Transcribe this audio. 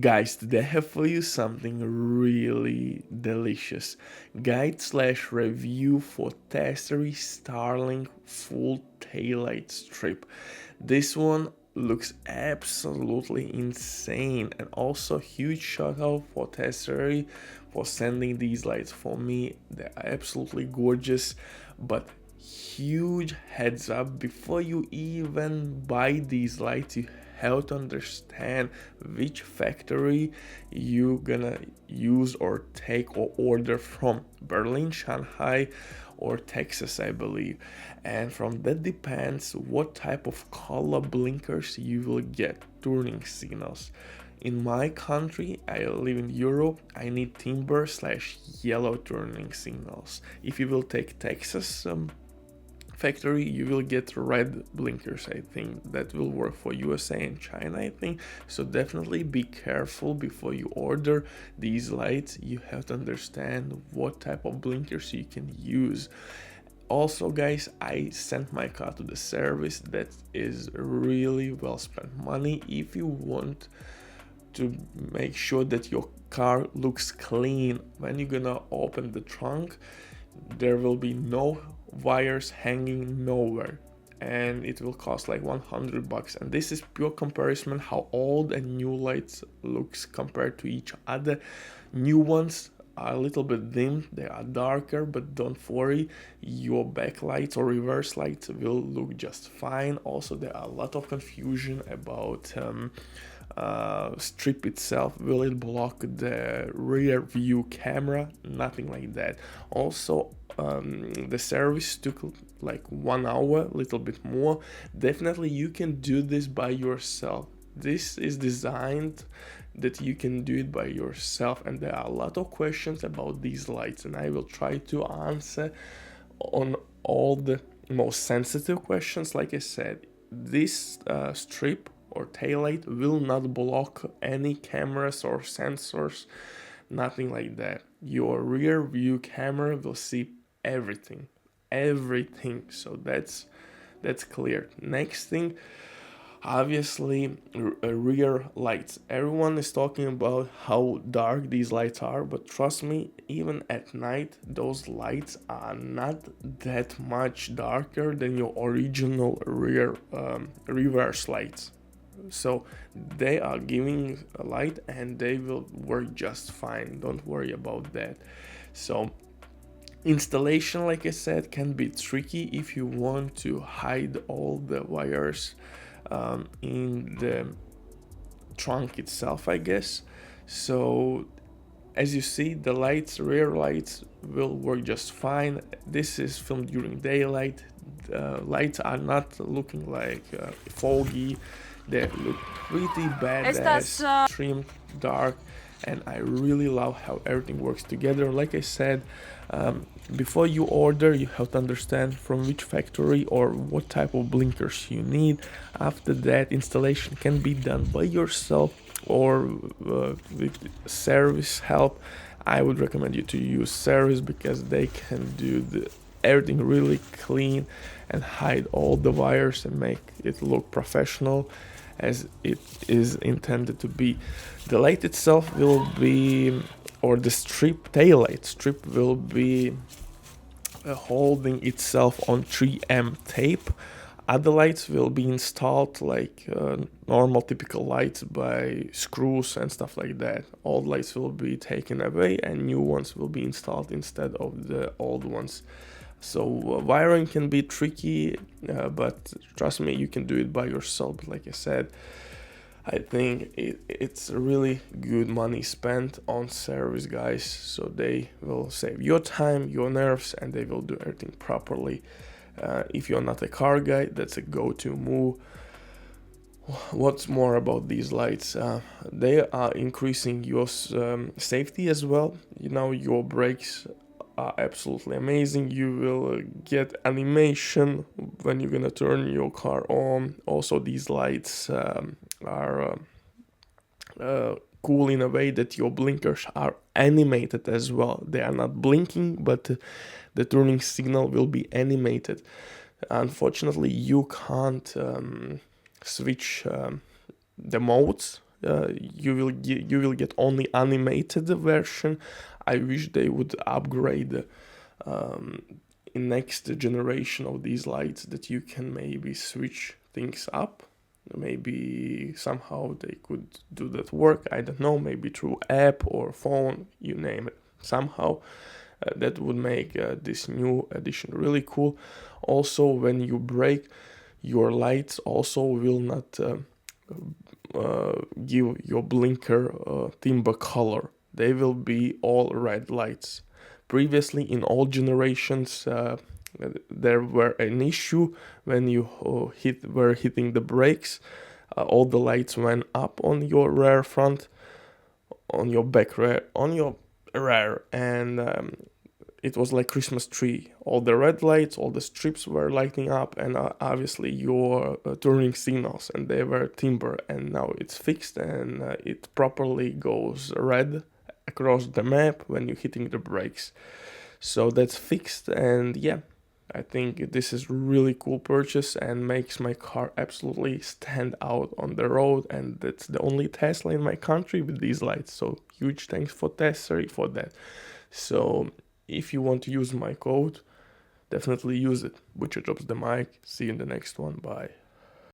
Guys, today I have for you something really delicious. Guide slash review for Tesery Starlink full taillight strip. This one looks absolutely insane, and also huge shout out for Tesery for sending these lights for me. They're absolutely gorgeous, but huge heads up, before you even buy these lights you have to understand which factory you gonna use or take or order from. Berlin, Shanghai, or Texas, I believe. And from that depends what type of color blinkers you will get, turning signals. In my country, I live in Europe, I need timber slash yellow turning signals. If you will take Texas factory, you will get red blinkers. I think that will work for USA and China, I think. So definitely be careful before you order these lights. You have to understand what type of blinkers you can use. Also, guys, I sent my car to the service. That is really well spent money. If you want to make sure that your car looks clean when you're gonna open the trunk, there will be no wires hanging nowhere, and it will cost like $100. And this is pure comparison how old and new lights looks compared to each other. New ones are a little bit dim, they are darker, but don't worry, your backlights or reverse lights will look just fine. Also, there are a lot of confusion about strip itself. Will it block the rear view camera? Nothing like that. Also, the service took like 1 hour, a little bit more. Definitely you can do this by yourself. This is designed that you can do it by yourself, and there are a lot of questions about these lights, and I will try to answer on all the most sensitive questions. Like I said, this strip or taillight will not block any cameras or sensors, nothing like that. Your rear view camera will see everything. So that's clear. Next thing, obviously, rear lights. Everyone is talking about how dark these lights are, but trust me, even at night those lights are not that much darker than your original rear reverse lights. So they are giving a light and they will work just fine, don't worry about that. So installation, like I said, can be tricky if you want to hide all the wires in the trunk itself, I guess. So as you see, the rear lights will work just fine. This is filmed during daylight. The lights are not looking like foggy. They look pretty badass, trimmed, dark, and I really love how everything works together. Like I said, before you order, you have to understand from which factory or what type of blinkers you need. After that, installation can be done by yourself or with service help. I would recommend you to use service because they can do everything really clean and hide all the wires and make it look professional as it is intended to be. The light itself will be, or the taillight strip will be holding itself on 3M tape. Other lights will be installed like normal typical lights by screws and stuff like that. Old lights will be taken away and new ones will be installed instead of the old ones. So wiring can be tricky, but trust me, you can do it by yourself. But like I said, I think it's really good money spent on service guys, so they will save your time, your nerves, and they will do everything properly. If you're not a car guy, that's a go-to move. What's more about these lights? They are increasing your safety as well. You know, your brakes are absolutely amazing. You will get animation when you're gonna turn your car on. Also, these lights are cool in a way that your blinkers are animated as well. They are not blinking, but the turning signal will be animated. Unfortunately, you can't switch the modes you will get only animated version. I wish they would upgrade um, in next generation of these lights that you can maybe switch things up. Maybe somehow they could do that work. I don't know. Maybe through app or phone, you name it. Somehow that would make this new edition really cool. Also, when you brake, your lights also will not give your blinker timber color. They will be all red lights. Previously, in all generations, there were an issue when you were hitting the brakes. All the lights went up on your rear front, on your back rear, on your rear, and it was like Christmas tree. All the red lights, all the strips were lighting up, and obviously your turning signals, and they were timber. And now it's fixed, and it properly goes red across the map when you're hitting the brakes. So that's fixed, and yeah, I think this is really cool purchase and makes my car absolutely stand out on the road. And that's the only Tesla in my country with these lights. So huge thanks for Tesery for that. So if you want to use my code, definitely use it. Butcher drops the mic. See you in the next one. Bye.